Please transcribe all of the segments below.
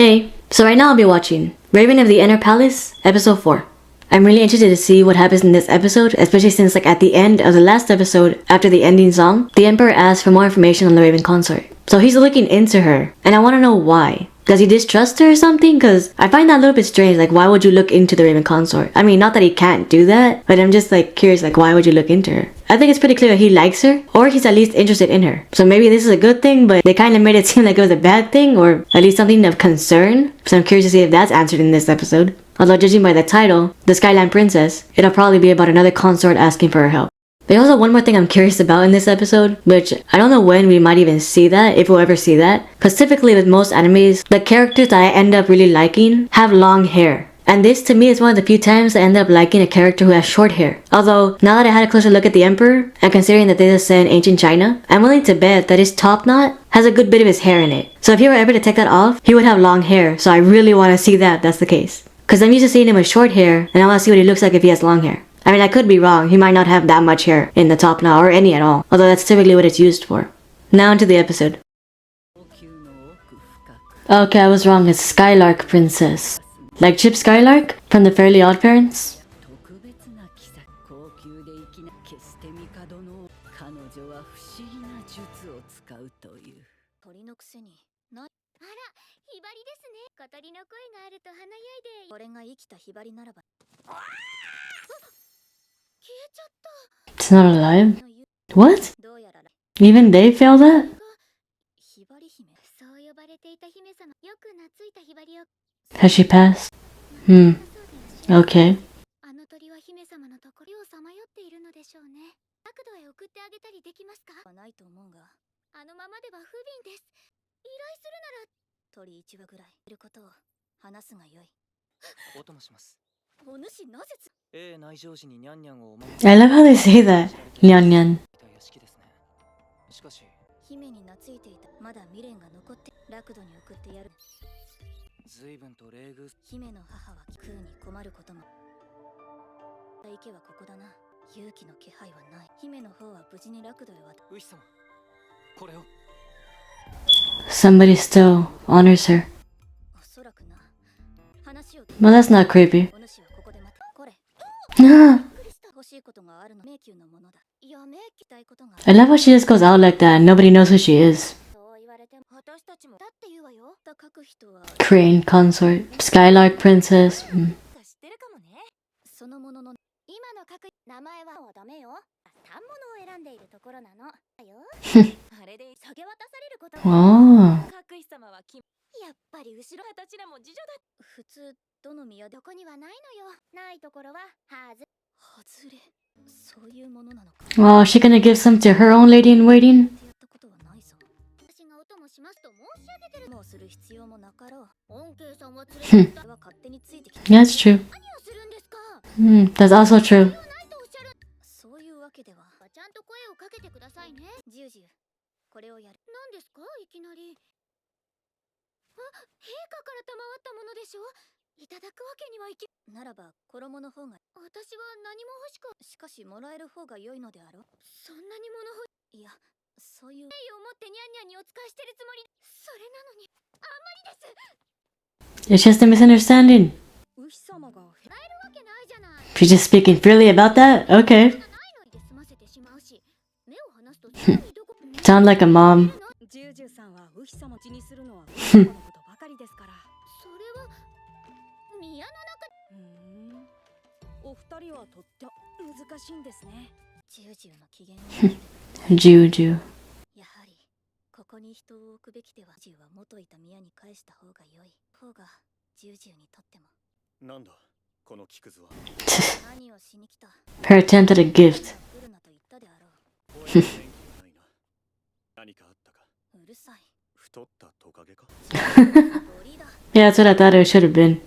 Hey, so right now I'll be watching Raven of the Inner Palace, episode 4. I'm really interested to see what happens in this episode, especially since at the end of the last episode, after the ending song, the Emperor asks for more information on the Raven consort. So he's looking into her, and I want to know why. Does he distrust her or something? Cause I find that a little bit strange, why would you look into the Raven consort? I mean, not that he can't do that, but I'm just curious, why would you look into her? I think it's pretty clear that he likes her, or he's at least interested in her. So maybe this is a good thing, but they kind of made it seem like it was a bad thing, or at least something of concern. So I'm curious to see if that's answered in this episode. Although judging by the title, The Skyline Princess, it'll probably be about another consort asking for her help. There's also one more thing I'm curious about in this episode, which I don't know when we might even see that, if we'll ever see that. Because typically with most animes, the characters that I end up really liking have long hair. And this to me is one of the few times I end up liking a character who has short hair. Although, now that I had a closer look at the Emperor, and considering that this is set in ancient China, I'm willing to bet that his top knot has a good bit of his hair in it. So if he were ever to take that off, he would have long hair, so I really want to see that if that's the case. Because I'm used to seeing him with short hair, and I want to see what he looks like if he has long hair. I mean, I could be wrong, he might not have that much hair in the top knot, or any at all, although that's typically what it's used for. Now into the episode. Okay, I was wrong, it's Skylark Princess. Like Chip Skylark from the Fairly Odd Parents? It's not alive? What? Even they failed that? Has she passed? Okay. I love how they say that. Nyan nyan. Somebody still honors her. Well, that's not creepy. I love how she just goes out like that and nobody knows who she is. Crane consort, Skylark Princess. Oh. Oh, she gonna give some to her own lady in waiting? That's true. That's also true. It's just a misunderstanding. She's just speaking freely about that? Okay. Sound like a mom. Juju. Her attempt at a gift. Yeah, that's what I thought it should have been.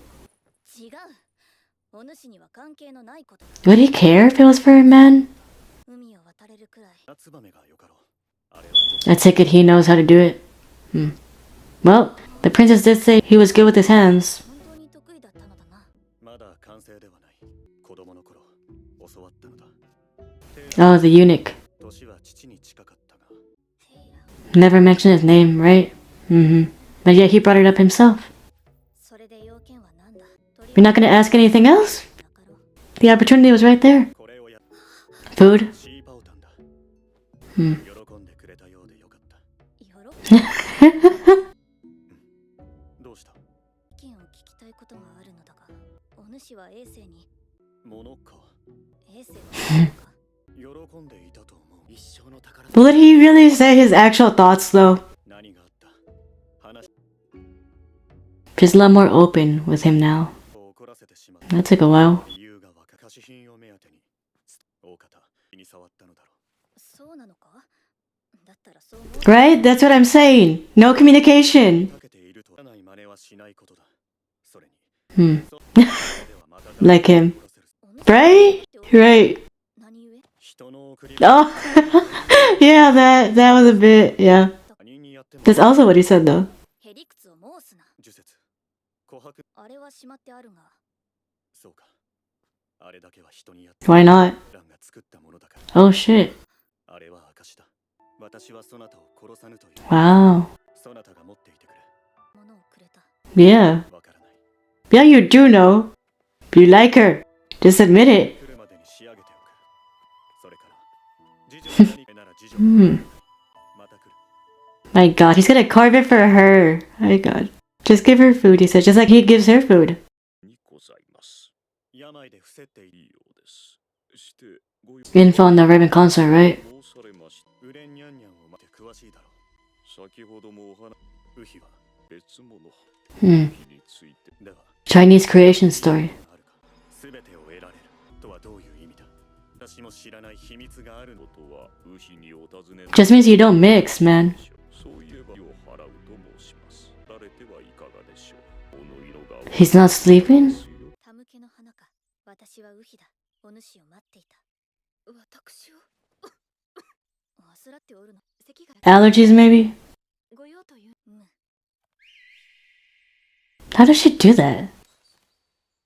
Would he care if it was for a man? I take it he knows how to do it. Well, the princess did say he was good with his hands. Oh, the eunuch. Never mentioned his name, right? But yet he brought it up himself. You're not gonna ask anything else? The opportunity was right there. Food? Hmm. どうした？意見を聞きたいことがあるのだが、お主は衛星に物か。衛星は喜んでいたと思う。一生の宝。Well, did he really say his actual thoughts though? 何があった？話。 She's a lot more open with him now. That took a while. 理由がわか。貸品を目当てに大方に触ったのだろう。そうなのか？だったらそう思う。 Right? That's what I'm saying. No communication. かけているとない真似はしないことだ。それに。Hmm. Like him. Right? Right. 何故？人の送り。 Oh. Yeah, that was a bit, yeah. That's also what he said though. へりくつを申すな。呪説。琥珀。あれはしまってあるが。そうか。あれだけは人にやって。 Why not? ランが作ったものだから。 Oh shit. あれは証だ。私はそなたを殺さぬという。 Wow. そなたが持っていてくれ。物をくれた。 Yeah. わからない。 Yeah, you do know. You like her. Just admit it. 来るまでに仕上げておく。それから。次女なら次女。 Hmm. また来る。 My god, he's gonna carve it for her. My god. Just give her food, he said, just like he gives her food. にございます。病で伏せていいようです。してご用。 Info on the Raven console, right? 申されました。ウレンニャンニャンを待って詳しいだろう。先ほどもお話。ウヒは別物。 Hmm. ウヒについて。では。 Chinese creation story. すべてを得られるとはどういう意味だ。私も知らない秘密があるのとはウヒにお尋ね。 Just means you don't mix, man. そういえばを払うと申します。られてはいかがでしょう。この色が。 He's not sleeping? タムケの花か。私はウヒだ。お主を待っていた。私を患っておるの。咳が。 Allergies, maybe? ご用という。How does she do that?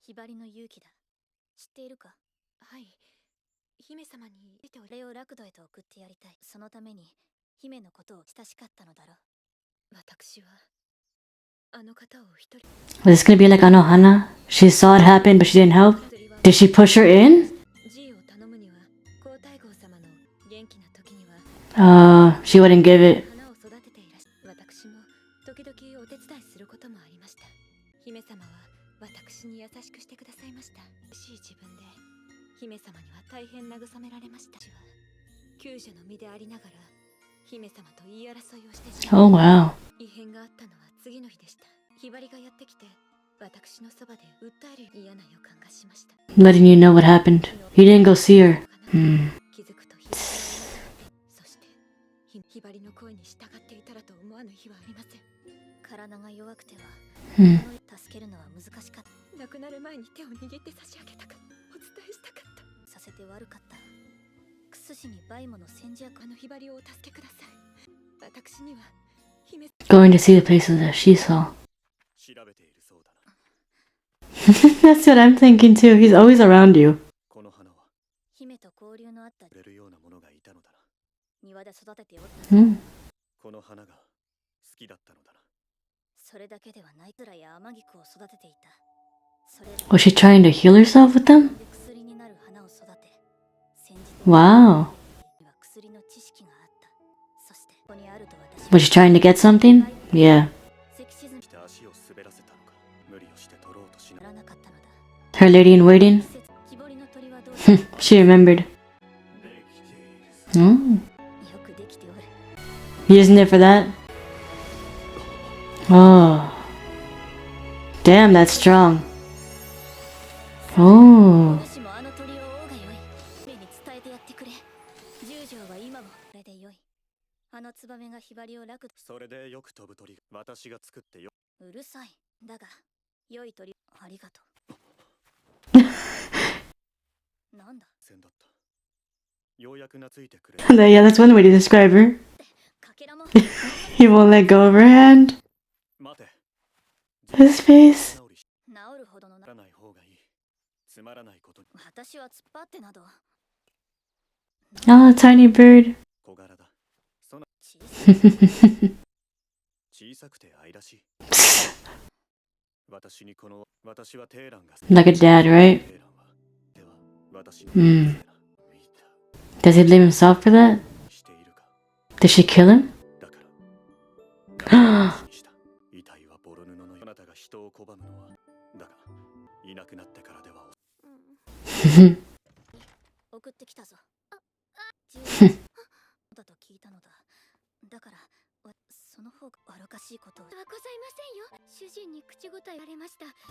ひばりの勇気だ。知っているか？はい。姫様に出てお礼をラクドへと送ってやりたい。そのために姫のことを親しかったのだろう。私はあの方を一人。 Was this gonna be like Anohana? She saw it happen, but she didn't help? Did she push her in? G を頼むには皇太后様の元気な時には She wouldn't give it. 花を育てていらっしゃる。私も時々お手伝いすることもありました。姫様は私に優しくしてくださいました。嬉しい自分で姫様には大変慰められました。私は救助の身でありながら姫様と言い争いをしてしまう。 Oh wow. 異変があったのは次の日でした。ひばりがやってきて私のそばで訴える嫌な予感がしました。 Letting you know what happened. You didn't go see her. Hmm. 気づくとそしてひばりの声に従っていたらと思わぬ日はありません。体が弱くては Hmm. 助けるのは難しかった。亡くなる前に手を握って差し上げたかった。お伝えしたかった。させて悪かった。クス氏にバイモの戦時役のひばりをお助けください。私には姫 Going to see the places that she saw. 調べているそうだな。 That's what I'm thinking too. He's always around you. この花は姫と交流のあったれるようなものがいたのだな。庭で育てておった。 Hmm. この花が好きだったのだな。それだけではない。らや天菊を育てていた。それ Was she trying to heal herself with them? 薬になる花を育て。先日 Wow. には薬の知識があった。そしてここにあると私 Was she trying to get something? Yeah. 積沈みた足を滑らせたのか。無理をして取ろうとしならなかったのだ。 Her lady in waiting? 木彫りの鳥はどう She remembered. できている。 Hmm. よくできておる。 Using it for that? Oh. Damn, that's strong. Oh. お主もあの鳥を追うがよい。姫に伝えてやってくれ。十条は今もこれでよい。あのツバメがひばりを楽。それでよく飛ぶ鳥。私が作ってよ。うるさい。だが、良い鳥。ありがとう。なんだ。線だった。ようやく懐いてくれ。Yeah, that's one way to describe her. かけらも。 He won't let go of her hand. 待て。 His face. 治るほどのならない方がいい。つまらないこと。私は突っ張ってなど。 Oh, tiny bird. 小柄だ。その小さくて愛らしい。Like a dad, right? Hmm. Does he blame himself for that? Did she kill him?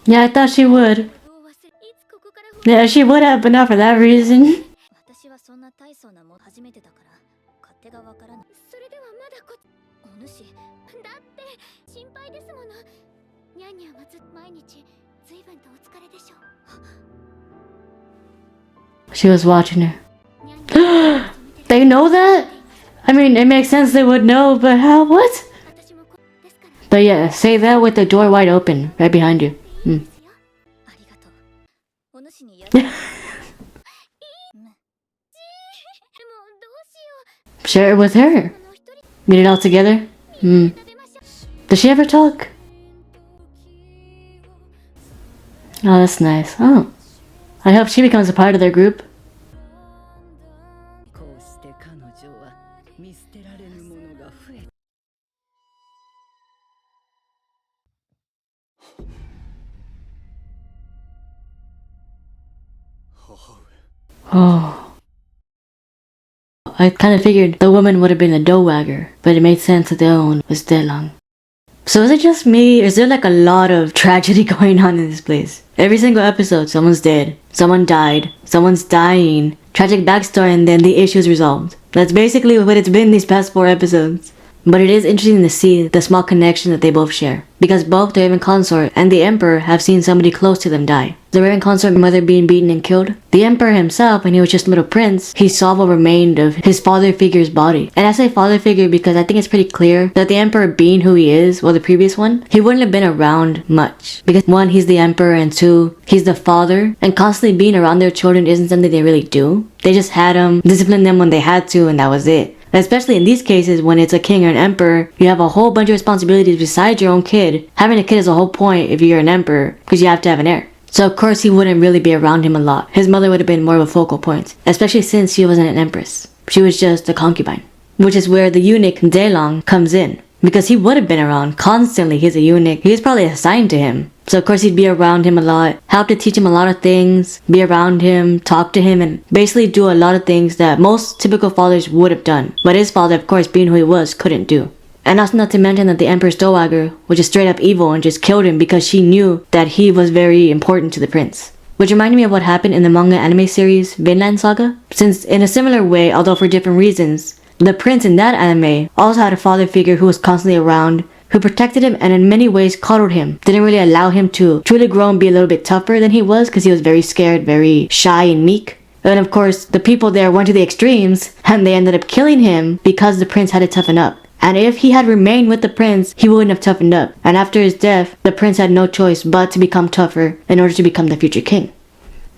Yeah, I thought she would. Yeah, she would have, but not for that reason. She was watching her. They know that? I mean, it makes sense they would know, but how? What? But yeah, say that with the door wide open, right behind you. Share it with her. Get it all together. Does she ever talk? Oh, that's nice. Oh. I hope she becomes a part of their group. Oh. I kind of figured the woman would have been a doe-wagger, but it made sense that the other one was Delong. So is it just me, or is there like a lot of tragedy going on in this place? Every single episode, someone's dead, someone died, someone's dying, tragic backstory, and then the issue's resolved. That's basically what it's been these past 4 episodes. But it is interesting to see the small connection that they both share, because both the Raven Consort and the Emperor have seen somebody close to them die. The Raven Consort mother being beaten and killed. The Emperor himself, when he was just a little prince, he saw what remained of his father figure's body. And I say father figure because I think it's pretty clear that the Emperor being who he is, well the previous one, he wouldn't have been around much. Because 1, he's the Emperor, and 2, he's the father, and constantly being around their children isn't something they really do. They just had them, disciplined them when they had to, and that was it. Especially in these cases when it's a king or an emperor, you have a whole bunch of responsibilities besides your own kid. Having a kid is a whole point if you're an emperor, because you have to have an heir. So of course he wouldn't really be around him a lot. His mother would have been more of a focal point, especially since she wasn't an empress. She was just a concubine. Which is where the eunuch Delong comes in. Because he would have been around constantly. He's a eunuch. He was probably assigned to him. So of course he'd be around him a lot, help to teach him a lot of things, be around him, talk to him, and basically do a lot of things that most typical fathers would have done. But his father, of course, being who he was, couldn't do. And also not to mention that the Emperor's doe-wagger was just straight up evil and just killed him because she knew that he was very important to the prince. Which reminded me of what happened in the manga anime series Vinland Saga. Since in a similar way, although for different reasons, the prince in that anime also had a father figure who was constantly around, who protected him and in many ways coddled him. Didn't really allow him to truly grow and be a little bit tougher than he was because he was very scared, very shy and meek. And of course, the people there went to the extremes and they ended up killing him because the prince had to toughen up. And if he had remained with the prince, he wouldn't have toughened up. And after his death, the prince had no choice but to become tougher in order to become the future king.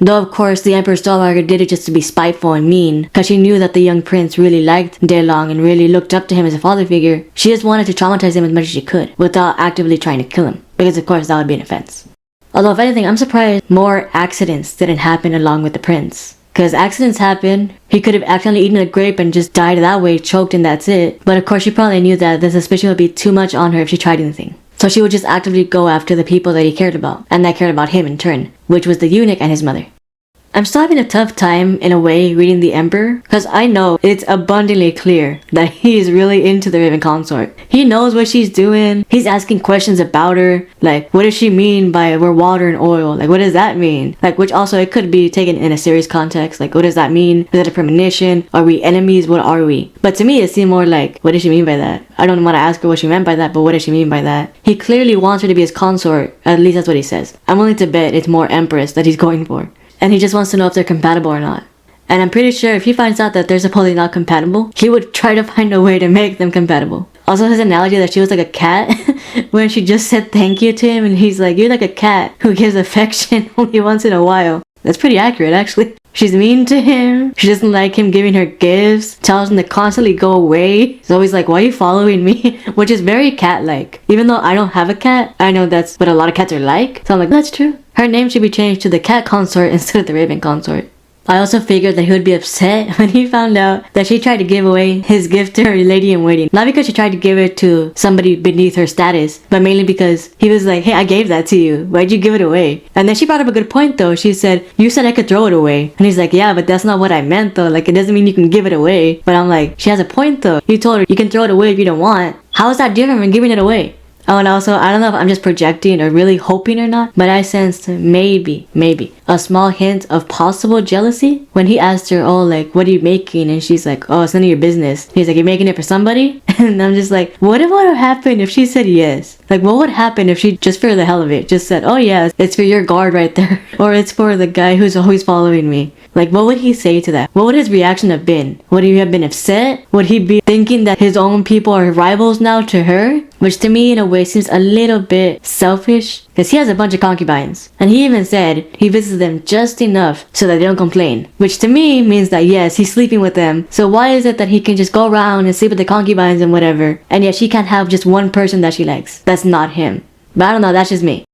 Though of course the Emperor's doe-wagger did it just to be spiteful and mean, because she knew that the young prince really liked Delong and really looked up to him as a father figure. She just wanted to traumatize him as much as she could, without actively trying to kill him, because of course that would be an offense. Although if anything, I'm surprised more accidents didn't happen along with the prince. Because accidents happen, he could have accidentally eaten a grape and just died that way, choked, and that's it. But of course she probably knew that the suspicion would be too much on her if she tried anything. So she would just actively go after the people that he cared about, and that cared about him in turn, which was the eunuch and his mother. I'm still having a tough time, in a way, reading the Emperor, because I know it's abundantly clear that he's really into the Raven Consort. He knows what she's doing, he's asking questions about her, like, what does she mean by we're water and oil? Like, what does that mean? Like, which also, it could be taken in a serious context, like, what does that mean? Is that a premonition? Are we enemies? What are we? But to me, it seemed more like, what does she mean by that? I don't want to ask her what she meant by that, but what does she mean by that? He clearly wants her to be his consort, at least that's what he says. I'm willing to bet it's more Empress that he's going for. And he just wants to know if they're compatible or not. And I'm pretty sure if he finds out that they're supposedly not compatible, he would try to find a way to make them compatible. Also his analogy that she was like a cat, when she just said thank you to him and he's like, you're like a cat who gives affection only once in a while. That's pretty accurate actually. She's mean to him. She doesn't like him giving her gifts. Tells him to constantly go away. She's always like, why are you following me? Which is very cat-like. Even though I don't have a cat, I know that's what a lot of cats are like. So I'm like, that's true. Her name should be changed to the cat consort instead of the raven consort. I also figured that he would be upset when he found out that she tried to give away his gift to her lady-in-waiting. Not because she tried to give it to somebody beneath her status, but mainly because he was like, hey, I gave that to you. Why'd you give it away? And then she brought up a good point though. She said, you said I could throw it away. And he's like, yeah, but that's not what I meant though. Like, it doesn't mean you can give it away. But I'm like, she has a point though. You told her you can throw it away if you don't want. How is that different from giving it away? Oh, and also, I don't know if I'm just projecting or really hoping or not, but I sensed maybe, a small hint of possible jealousy when he asked her, oh, like, what are you making? And she's like, oh, it's none of your business. He's like, you're making it for somebody? And I'm just like, what would have happened if she said yes? Like, what would happen if she, just for the hell of it, just said, oh yeah, it's for your guard right there. Or it's for the guy who's always following me. Like, what would he say to that? What would his reaction have been? Would he have been upset? Would he be thinking that his own people are rivals now to her? Which to me, in a way, seems a little bit selfish. Because he has a bunch of concubines. And he even said he visits them just enough so that they don't complain. Which to me means that yes, he's sleeping with them. So why is it that he can just go around and sleep with the concubines and whatever, and yet she can't have just one person that she likes? That's not him. But I don't know, that's just me.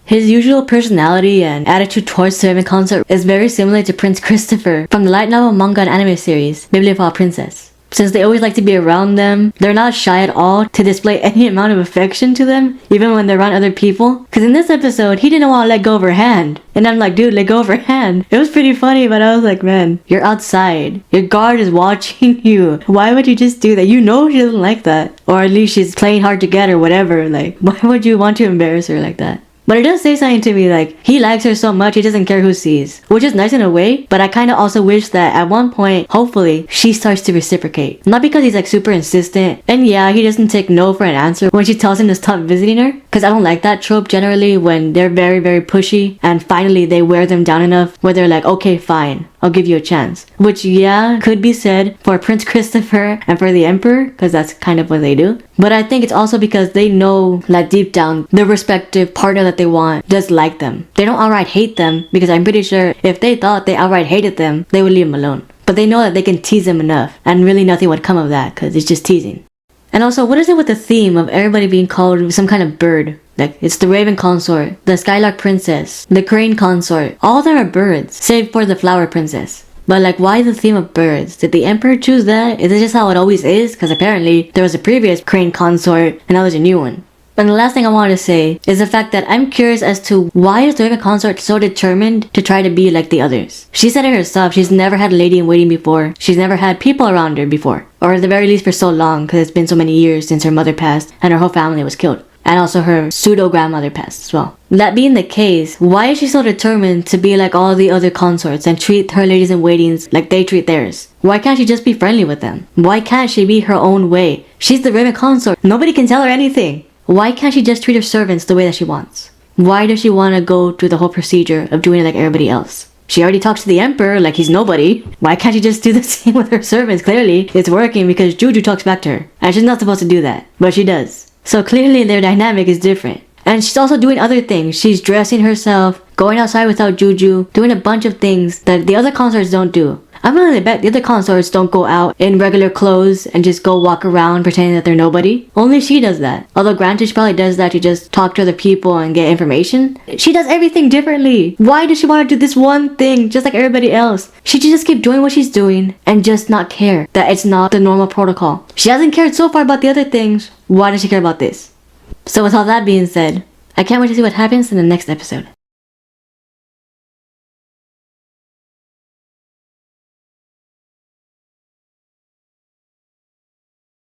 His usual personality and attitude towards the Raven Consort is very similar to Prince Christopher from the light novel, manga, and anime series, Bibliophile Princess. Since they always like to be around them, they're not shy at all to display any amount of affection to them, even when they're around other people. Because in this episode, he didn't want to let go of her hand. And I'm like, dude, let go of her hand. It was pretty funny, but I was like, man, you're outside. Your guard is watching you. Why would you just do that? You know she doesn't like that. Or at least she's playing hard to get or whatever. Like, why would you want to embarrass her like that? But it does say something to me, like, he likes her so much he doesn't care who sees. Which is nice in a way, but I kind of also wish that at one point, hopefully, she starts to reciprocate. Not because he's like super insistent, and yeah, he doesn't take no for an answer when she tells him to stop visiting her. Because I don't like that trope generally when they're very, very pushy, and finally they wear them down enough where they're like, okay, fine, I'll give you a chance. Which, yeah, could be said for Prince Christopher and for the Emperor, because that's kind of what they do. But I think it's also because they know that deep down, their respective partner that they want does like them. They don't outright hate them, because I'm pretty sure if they thought they outright hated them, they would leave them alone. But they know that they can tease them enough, and really nothing would come of that, because it's just teasing. And also, what is it with the theme of everybody being called some kind of bird? Like, it's the Raven Consort, the Skylark Princess, the Crane Consort. All of them are birds, save for the Flower Princess. But like, why the theme of birds? Did the Emperor choose that? Is it just how it always is? Because apparently, there was a previous Crane Consort, and now there's a new one. And the last thing I wanted to say is the fact that I'm curious as to why is the Raven Consort so determined to try to be like the others? She said it herself, she's never had a lady-in-waiting before. She's never had people around her before. Or at the very least for so long, because it's been so many years since her mother passed and her whole family was killed. And also her pseudo-grandmother passed as well. That being the case, why is she so determined to be like all the other consorts and treat her ladies-in-waitings like they treat theirs? Why can't she just be friendly with them? Why can't she be her own way? She's the Raven Consort. Nobody can tell her anything. Why can't she just treat her servants the way that she wants? Why does she want to go through the whole procedure of doing it like everybody else? She already talks to the Emperor like he's nobody. Why can't she just do the same with her servants? Clearly, it's working because Juju talks back to her. And she's not supposed to do that, but she does. So clearly their dynamic is different. And she's also doing other things. She's dressing herself, going outside without Juju, doing a bunch of things that the other consorts don't do. I'm willing to bet the other consorts don't go out in regular clothes and just go walk around pretending that they're nobody. Only she does that. Although granted, she probably does that to just talk to other people and get information. She does everything differently. Why does she want to do this one thing just like everybody else? She should just keep doing what she's doing and just not care that it's not the normal protocol. She hasn't cared so far about the other things. Why does she care about this? So with all that being said, I can't wait to see what happens in the next episode.